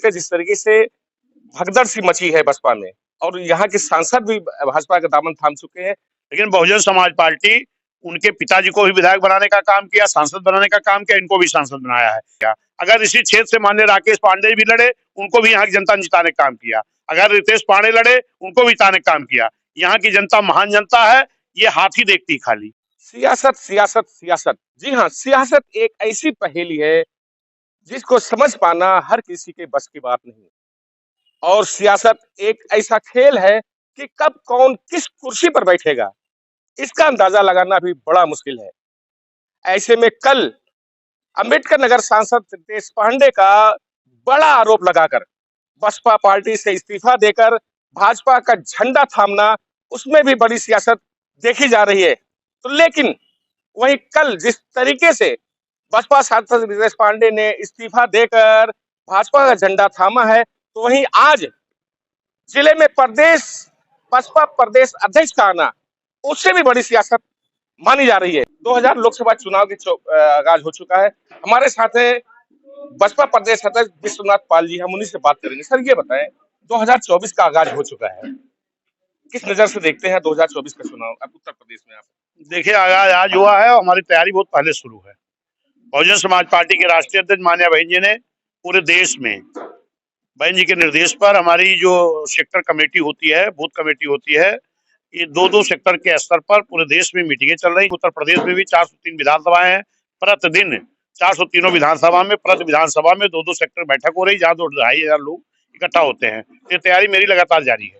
जिस तरीके से भगदड़ सी मची है बसपा में और यहाँ के सांसद भी भाजपा का दामन थाम चुके हैं। लेकिन बहुजन समाज पार्टी उनके पिताजी को भी विधायक बनाने का काम किया, सांसद बनाने का काम किया, इनको भी सांसद बनाया है क्या। अगर इसी क्षेत्र से माननीय राकेश पांडे भी लड़े, उनको भी यहाँ की जनता ने जिताने का काम किया। अगर रितेश पांडे लड़े, उनको भी जिताने का काम किया। यहाँ की जनता महान जनता है, ये हाथ ही देखती खाली। सियासत सियासत सियासत, जी हाँ, सियासत एक ऐसी पहेली है जिसको समझ पाना हर किसी के बस की बात नहीं। और सियासत एक ऐसा खेल है कि कब कौन किस कुर्सी पर बैठेगा, इसका अंदाजा लगाना भी बड़ा मुश्किल है। ऐसे में कल अंबेडकर नगर सांसद रितेश पांडे का बड़ा आरोप लगाकर बसपा पार्टी से इस्तीफा देकर भाजपा का झंडा थामना, उसमें भी बड़ी सियासत देखी जा रही है। तो लेकिन वहीं कल जिस तरीके से बसपा सांसद रितेश पांडे ने इस्तीफा देकर भाजपा का झंडा थामा है, तो वहीं आज जिले में बसपा प्रदेश अध्यक्ष का आना, उससे भी बड़ी सियासत मानी जा रही है। 2000 लोकसभा चुनाव के आगाज हो चुका है। हमारे साथ है बसपा प्रदेश अध्यक्ष विश्वनाथ पाल जी, हम उन्हीं से बात करेंगे। सर ये बताएं, 2024 का आगाज हो चुका है, किस नजर से देखते हैं 2024 का चुनाव अब उत्तर प्रदेश में? आप देखिए, आगाज आज हुआ है और हमारी तैयारी बहुत पहले शुरू है। बहुजन समाज पार्टी के राष्ट्रीय अध्यक्ष माननीय बहन जी ने पूरे देश में बहन जी के निर्देश पर हमारी जो सेक्टर कमेटी होती है, बूथ कमेटी होती है, ये दो सेक्टर के स्तर पर पूरे देश में मीटिंगें चल रही। उत्तर प्रदेश में भी 403 विधानसभाएं हैं। प्रतिदिन 403 विधानसभा में, प्रति विधानसभा में दो सेक्टर बैठक हो रही, जहाँ 2-2,500 लोग इकट्ठा होते हैं। ये तैयारी मेरी लगातार जारी है।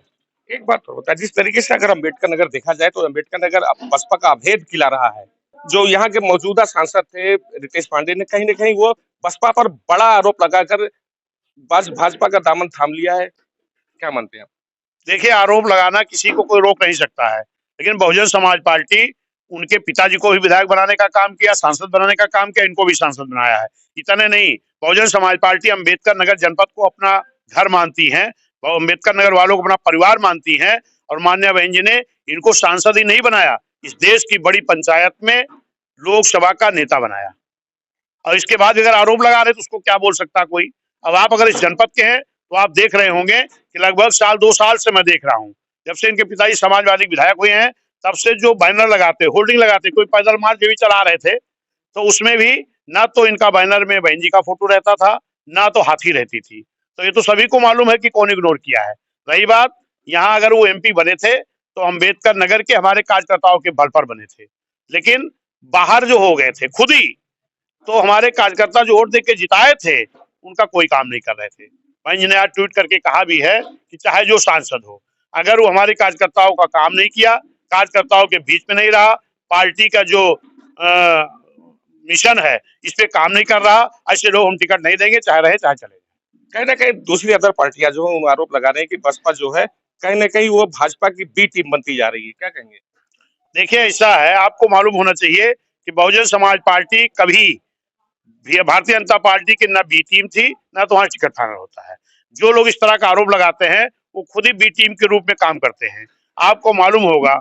एक बात तो होता है, जिस तरीके से अगर अम्बेडकर नगर देखा जाए तो अम्बेडकर नगर बसपा का अभेद खिला रहा है। जो यहाँ के मौजूदा सांसद थे रितेश पांडे ने कहीं न कहीं वो बसपा पर बड़ा आरोप लगाकर भाजपा का दामन थाम लिया है। क्या मानते हैं आप? देखिए, आरोप लगाना किसी को कोई रोक नहीं सकता है, लेकिन बहुजन समाज पार्टी उनके पिताजी को भी विधायक बनाने का काम किया, सांसद बनाने का काम किया, इनको भी सांसद बनाया है। इतने नहीं, बहुजन समाज पार्टी अम्बेडकर नगर जनपद को अपना घर मानती है, अम्बेडकर नगर वालों को अपना परिवार मानती है। और माननीय बहन जी ने इनको सांसद ही नहीं बनाया, इस देश की बड़ी पंचायत में लोकसभा का नेता बनाया। और इसके बाद अगर आरोप लगा रहे तो उसको क्या बोल सकता कोई। अब आप अगर इस जनपद के हैं तो आप देख रहे होंगे कि लगभग 1-2 साल से मैं देख रहा हूँ, जब से इनके पिताजी समाजवादी विधायक हुए हैं, तब से जो बैनर लगाते, होर्डिंग लगाते, कोई पैदल मार्च भी चला रहे थे तो उसमें भी ना तो इनका बैनर में बहन जी का फोटो रहता था, ना तो हाथी रहती थी। तो ये तो सभी को मालूम है कि कौन इग्नोर किया है। रही बात, यहाँ अगर वो MP बने थे तो अम्बेडकर नगर के हमारे कार्यकर्ताओं के बल पर बने थे, लेकिन बाहर जो हो गए थे खुद ही, तो हमारे कार्यकर्ता जो वोट देके जिताए थे उनका कोई काम नहीं कर रहे थे। बहन जी ने आज ट्वीट करके कहा भी है कि चाहे जो सांसद हो, अगर वो हमारे कार्यकर्ताओं का काम नहीं किया, कार्यकर्ताओं के बीच में नहीं रहा, पार्टी का जो मिशन है इस पे काम नहीं कर रहा, ऐसे लोग हम टिकट नहीं देंगे, चाहे रहे चाहे चले। कहीं ना कहीं दूसरी अदर पार्टियां जो आरोप लगा रहे हैं कि बसपा जो है कहीं ना कहीं वो भाजपा की बी टीम बनती जा रही है, क्या कहेंगे? देखिए, ऐसा है, आपको मालूम होना चाहिए कि बहुजन समाज पार्टी कभी भारतीय जनता पार्टी की न बी टीम थी, न तो वहां टिकट फाइनल होता है। जो लोग इस तरह का आरोप लगाते हैं वो खुद ही बी टीम के रूप में काम करते हैं। आपको मालूम होगा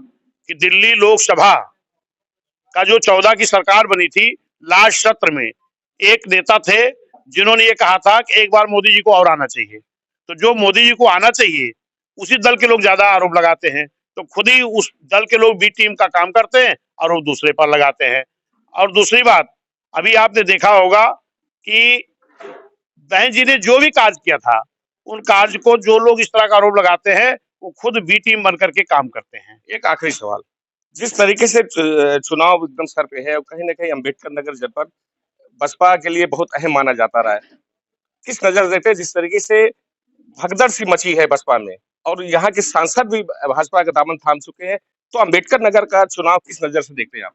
कि दिल्ली लोकसभा का जो 14 की सरकार बनी थी, लास्ट सत्र में एक नेता थे जिन्होंने ये कहा था कि एक बार मोदी जी को और आना चाहिए। तो जो मोदी जी को आना चाहिए उसी दल के लोग ज्यादा आरोप लगाते हैं, तो खुद ही उस दल के लोग बी टीम का काम करते हैं और वो दूसरे पर लगाते हैं। और दूसरी बात, अभी आपने देखा होगा कि बहन जी ने जो भी कार्य किया था, उन कार्य को जो लोग इस तरह का आरोप लगाते हैं वो खुद बी टीम बनकर के काम करते हैं। एक आखिरी सवाल, जिस तरीके से चुनाव एकदम सर पे है और कहीं ना कहीं अम्बेडकर नगर जनपद बसपा के लिए बहुत अहम माना जाता रहा है, किस नजर से देखते हैं जिस तरीके से भगदड़ सी मची है बसपा में और यहाँ के सांसद भी भाजपा का दामन थाम चुके हैं, तो अम्बेडकर नगर का चुनाव किस नजर से देखते हैं आप?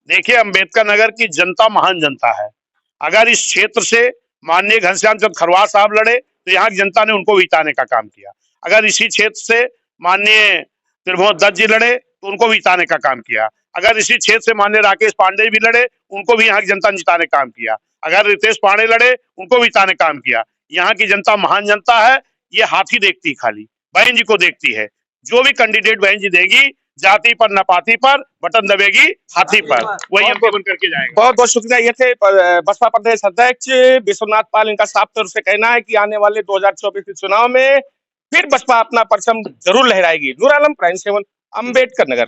देखिए, अम्बेडकर नगर की जनता महान जनता है। अगर इस क्षेत्र से माननीय घनश्याम चंद्र खरवार साहब लड़े तो यहाँ की जनता ने उनको जिताने का काम किया। अगर इसी क्षेत्र से माननीय त्रिभुवन दत्त जी लड़े तो उनको भी जिताने का काम किया। अगर इसी क्षेत्र से माननीय राकेश पांडे भी लड़े, उनको भी यहाँ की जनता ने जिताने का काम किया। अगर रितेश पांडे लड़े, उनको भी जिताने का काम किया। यहाँ की जनता महान जनता है, ये हाथ ही देखती खाली, बहन जी को देखती है। जो भी कैंडिडेट बहन जी देगी, जाति पर न पाति पर, बटन दबेगी हाथी पर, वही एमपी बन करके जाएगा। बहुत बहुत शुक्रिया। ये थे बसपा प्रदेश अध्यक्ष विश्वनाथ पाल। इनका साफ तौर से कहना है कि आने वाले 2024 के चुनाव में फिर बसपा अपना परचम जरूर लहराएगी। नूर आलम, प्राइम 7, अम्बेडकर नगर।